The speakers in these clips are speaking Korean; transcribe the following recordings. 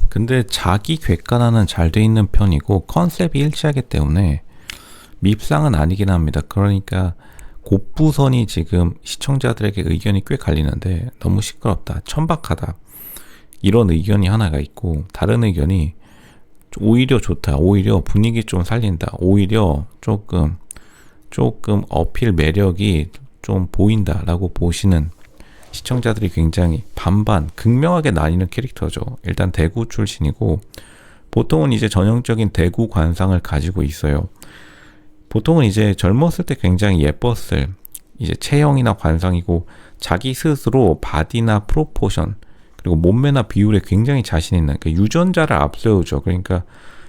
근데 자기 객관화는 잘 돼 있는 편이고 컨셉이 일치하기 때문에 밉상은 아니긴 합니다. 그러니까 곱부선이 지금 시청자들에게 의견이 꽤 갈리는데 너무 시끄럽다, 천박하다 이런 의견이 하나가 있고, 다른 의견이 오히려 좋다, 오히려 분위기 좀 살린다, 오히려 조금 어필 매력이 좀 보인다라고 보시는 시청자들이 굉장히 반반 극명하게 나뉘는 캐릭터죠. 일단 대구 출신이고 보통은 이제 전형적인 대구 관상을 가지고 있어요. 보통은 이제 젊었을 때 굉장히 예뻤을 이제 체형이나 관상이고, 자기 스스로 바디나 프로포션 그리고 몸매나 비율에 굉장히 자신 있는 그 유전자를 앞세우죠. 그러니까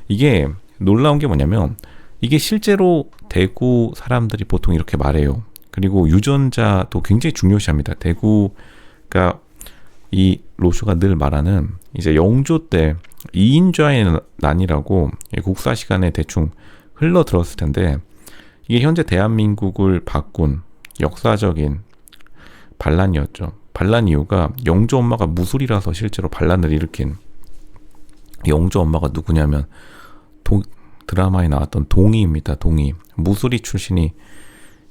이게 놀라운 게 뭐냐면, 이게 실제로 대구 사람들이 보통 이렇게 말해요. 그리고 유전자도 굉장히 중요시합니다. 대구가 이 로쇼가 늘 말하는 이제 영조 때 2인좌의 난이라고 국사 시간에 대충 흘러 들었을 텐데, 이게 현재 대한민국을 바꾼 역사적인 반란이었죠. 반란 이유가 영조 엄마가 무술이라서 실제로 반란을 일으킨, 영조 엄마가 누구냐면 드라마에 나왔던 동의입니다. 동의. 무술이 출신이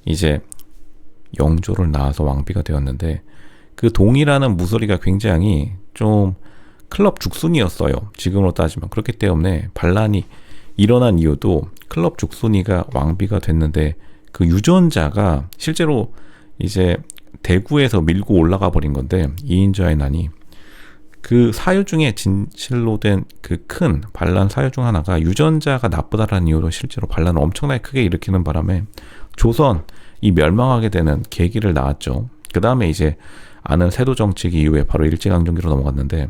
이제 영조를 낳아서 왕비가 되었는데, 그 동의라는 무술이가 굉장히 좀 클럽 죽순이었어요. 지금으로 따지면. 그렇기 때문에 반란이 일어난 이유도 클럽 죽순이가 왕비가 됐는데, 그 유전자가 실제로 이제 대구에서 밀고 올라가 버린 건데, 이인자의 난이 그 사유 중에 진실로 된 그 큰 반란 사유 중 하나가 유전자가 나쁘다라는 이유로 실제로 반란을 엄청나게 크게 일으키는 바람에 조선이 멸망하게 되는 계기를 낳았죠. 그 다음에 이제 아는 세도 정치기 이후에 바로 일제강점기로 넘어갔는데,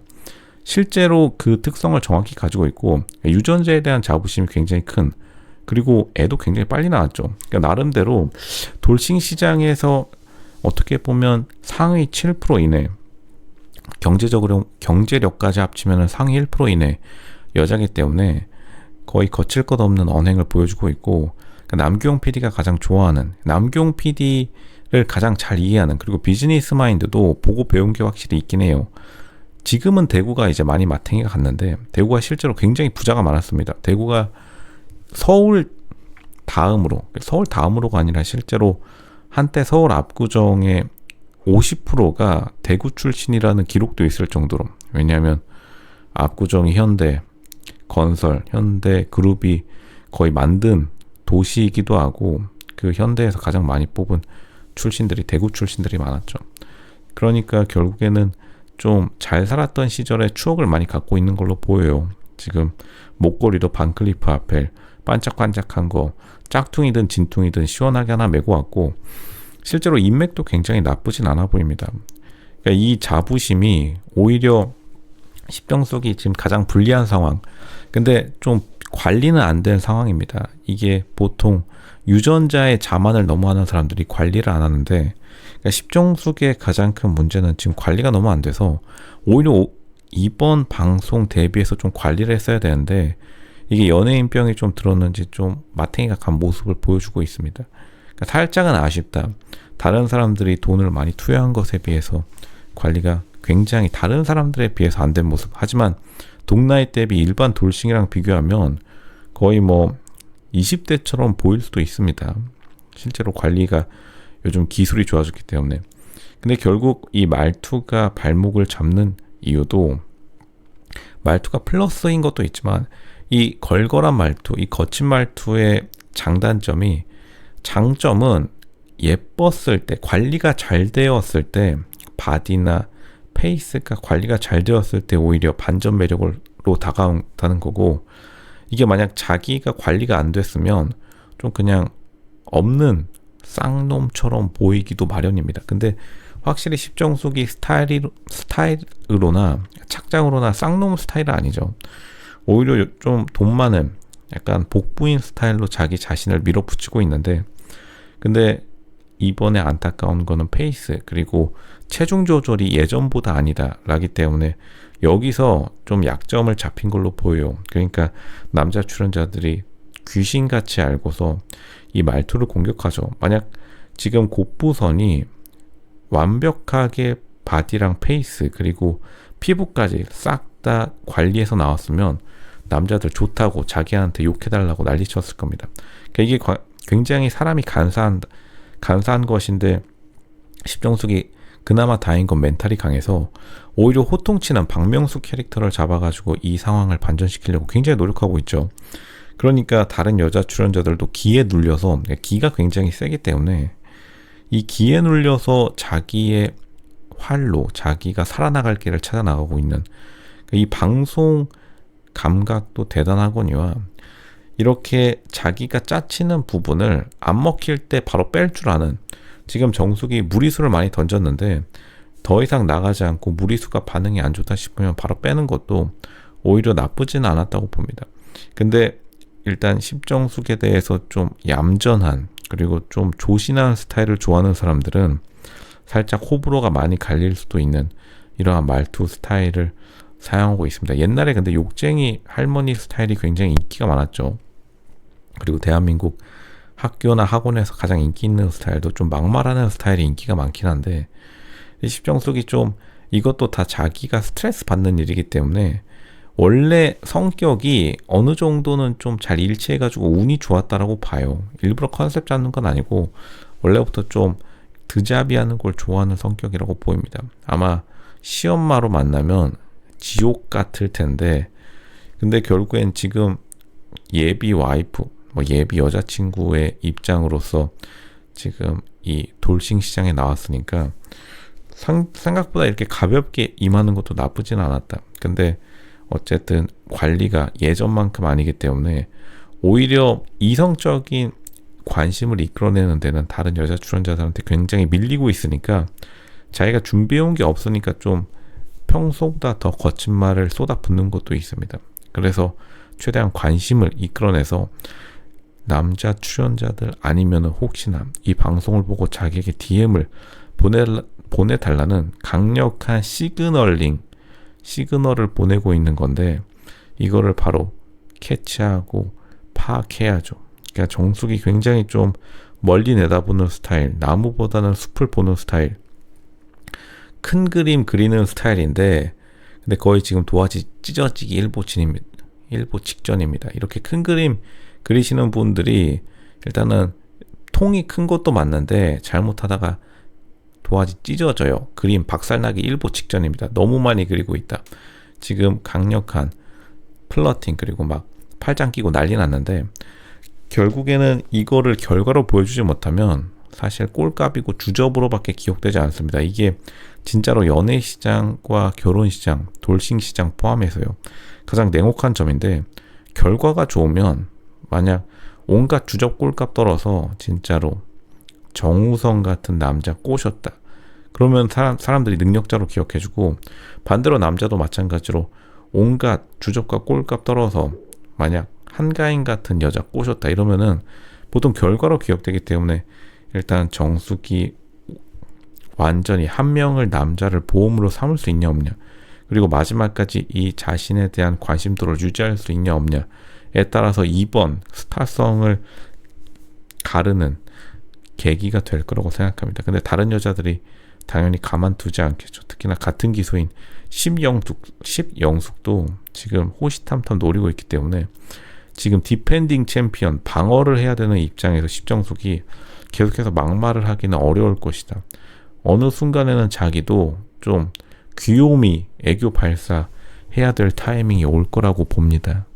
실제로 그 특성을 정확히 가지고 있고 유전자에 대한 자부심이 굉장히 큰, 그리고 애도 굉장히 빨리 나왔죠. 그러니까 나름대로 돌싱 시장에서 어떻게 보면 상위 7% 이내, 경제력까지 합치면 상위 1% 이내 여자기 때문에 거의 거칠 것 없는 언행을 보여주고 있고, 그러니까 남규용 PD가 가장 좋아하는, 남규용 PD를 가장 잘 이해하는, 그리고 비즈니스 마인드도 보고 배운 게 확실히 있긴 해요. 지금은 대구가 이제 많이 마탱이가 갔는데, 대구가 실제로 굉장히 부자가 많았습니다. 대구가 서울 다음으로가 아니라 실제로 한때 서울 압구정의 50%가 대구 출신이라는 기록도 있을 정도로, 왜냐하면 압구정이 현대 건설, 현대 그룹이 거의 만든 도시이기도 하고, 그 현대에서 가장 많이 뽑은 출신들이 대구 출신들이 많았죠. 그러니까 결국에는 좀 잘 살았던 시절의 추억을 많이 갖고 있는 걸로 보여요. 지금 목걸이도 반클리프 아펠 반짝반짝한 거 짝퉁이든 진퉁이든 시원하게 하나 메고 왔고, 실제로 인맥도 굉장히 나쁘진 않아 보입니다. 그러니까 이 자부심이 오히려 십정석이 지금 가장 불리한 상황, 근데 좀 관리는 안 된 상황입니다. 이게 보통 유전자의 자만을 너무 하는 사람들이 관리를 안 하는데, 그러니까 십정숙의 가장 큰 문제는 지금 관리가 너무 안 돼서, 오히려 이번 방송 대비해서 좀 관리를 했어야 되는데, 이게 연예인병이 좀 들었는지 좀 마탱이가 간 모습을 보여주고 있습니다. 그러니까 살짝은 아쉽다. 다른 사람들이 돈을 많이 투여한 것에 비해서 관리가 굉장히 다른 사람들에 비해서 안 된 모습. 하지만 동나이 대비 일반 돌싱이랑 비교하면 거의 뭐 20대처럼 보일 수도 있습니다. 실제로 관리가 요즘 기술이 좋아졌기 때문에. 근데 결국 이 말투가 발목을 잡는 이유도, 말투가 플러스인 것도 있지만 이 걸걸한 말투, 이 거친 말투의 장점은 예뻤을 때, 관리가 잘 되었을 때, 바디나 페이스가 관리가 잘 되었을 때 오히려 반전 매력으로 다가온다는 거고, 이게 만약 자기가 관리가 안 됐으면 좀 그냥 없는 쌍놈처럼 보이기도 마련입니다. 근데 확실히 십정숙이 스타일로나 착장으로나 쌍놈 스타일은 아니죠. 오히려 좀 돈 많은 약간 복부인 스타일로 자기 자신을 밀어붙이고 있는데, 근데 이번에 안타까운 거는 페이스, 그리고 체중 조절이 예전보다 아니다 라기 때문에 여기서 좀 약점을 잡힌 걸로 보여요. 그러니까 남자 출연자들이 귀신같이 알고서 이 말투를 공격하죠. 만약 지금 곱부선이 완벽하게 바디랑 페이스 그리고 피부까지 싹 다 관리해서 나왔으면 남자들 좋다고 자기한테 욕해달라고 난리쳤을 겁니다. 그러니까 이게 굉장히 사람이 간사한 것인데 십정숙이 그나마 다행인 건 멘탈이 강해서 오히려 호통치는 박명수 캐릭터를 잡아가지고 이 상황을 반전시키려고 굉장히 노력하고 있죠. 그러니까 다른 여자 출연자들도 기에 눌려서, 기가 굉장히 세기 때문에 이 기에 눌려서 자기의 활로 자기가 살아나갈 길을 찾아 나가고 있는 이 방송 감각도 대단하거니와 이렇게 자기가 짜치는 부분을 안 먹힐 때 바로 뺄 줄 아는, 지금 정숙이 무리수를 많이 던졌는데 더 이상 나가지 않고 무리수가 반응이 안 좋다 싶으면 바로 빼는 것도 오히려 나쁘지는 않았다고 봅니다. 근데 일단 십정숙에 대해서 좀 얌전한 그리고 좀 조신한 스타일을 좋아하는 사람들은 살짝 호불호가 많이 갈릴 수도 있는 이러한 말투 스타일을 사용하고 있습니다. 옛날에 근데 욕쟁이 할머니 스타일이 굉장히 인기가 많았죠. 그리고 대한민국 학교나 학원에서 가장 인기 있는 스타일도 좀 막말하는 스타일이 인기가 많긴 한데, 십정숙이 좀 이것도 다 자기가 스트레스 받는 일이기 때문에 원래 성격이 어느 정도는 좀 잘 일치해가지고 운이 좋았다라고 봐요. 일부러 컨셉 잡는 건 아니고 원래부터 좀 드자비하는 걸 좋아하는 성격이라고 보입니다. 아마 시엄마로 만나면 지옥 같을 텐데, 근데 결국엔 지금 예비 와이프, 예비 여자친구의 입장으로서 지금 이 돌싱 시장에 나왔으니까 생각보다 이렇게 가볍게 임하는 것도 나쁘진 않았다. 근데 어쨌든 관리가 예전만큼 아니기 때문에 오히려 이성적인 관심을 이끌어내는 데는 다른 여자 출연자들한테 굉장히 밀리고 있으니까 자기가 준비해온 게 없으니까 좀 평소보다 더 거친 말을 쏟아붓는 것도 있습니다. 그래서 최대한 관심을 이끌어내서 남자 출연자들 아니면 혹시나 이 방송을 보고 자기에게 DM을 보내달라는 강력한 시그널을 보내고 있는 건데, 이거를 바로 캐치하고 파악해야죠. 그러니까 정숙이 굉장히 좀 멀리 내다보는 스타일, 나무보다는 숲을 보는 스타일, 큰 그림 그리는 스타일인데, 근데 거의 지금 도화지 찢어지기 일보 직전입니다. 이렇게 큰 그림 그리시는 분들이 일단은 통이 큰 것도 맞는데 잘못하다가 도화지 찢어져요. 그림 박살나기 일보 직전입니다. 너무 많이 그리고 있다. 지금 강력한 플러팅 그리고 막 팔짱 끼고 난리 났는데, 결국에는 이거를 결과로 보여주지 못하면 사실 꼴값이고 주접으로밖에 기억되지 않습니다. 이게 진짜로 연애시장과 결혼시장, 돌싱시장 포함해서요, 가장 냉혹한 점인데, 결과가 좋으면 만약 온갖 주접 꼴값 떨어서 진짜로 정우성 같은 남자 꼬셨다, 그러면 사람들이 능력자로 기억해주고, 반대로 남자도 마찬가지로 온갖 주접과 꼴값 떨어서 만약 한가인 같은 여자 꼬셨다 이러면은 보통 결과로 기억되기 때문에 일단 정숙이 완전히 한 명을 남자를 보험으로 삼을 수 있냐 없냐, 그리고 마지막까지 이 자신에 대한 관심도를 유지할 수 있냐 없냐에 따라서 이번 스타성을 가르는 계기가 될 거라고 생각합니다. 근데 다른 여자들이 당연히 가만두지 않겠죠. 특히나 같은 기소인 십영숙도 지금 호시탐탐 노리고 있기 때문에 지금 디펜딩 챔피언 방어를 해야 되는 입장에서 십정숙이 계속해서 막말을 하기는 어려울 것이다. 어느 순간에는 자기도 좀 귀요미 애교 발사 해야 될 타이밍이 올 거라고 봅니다.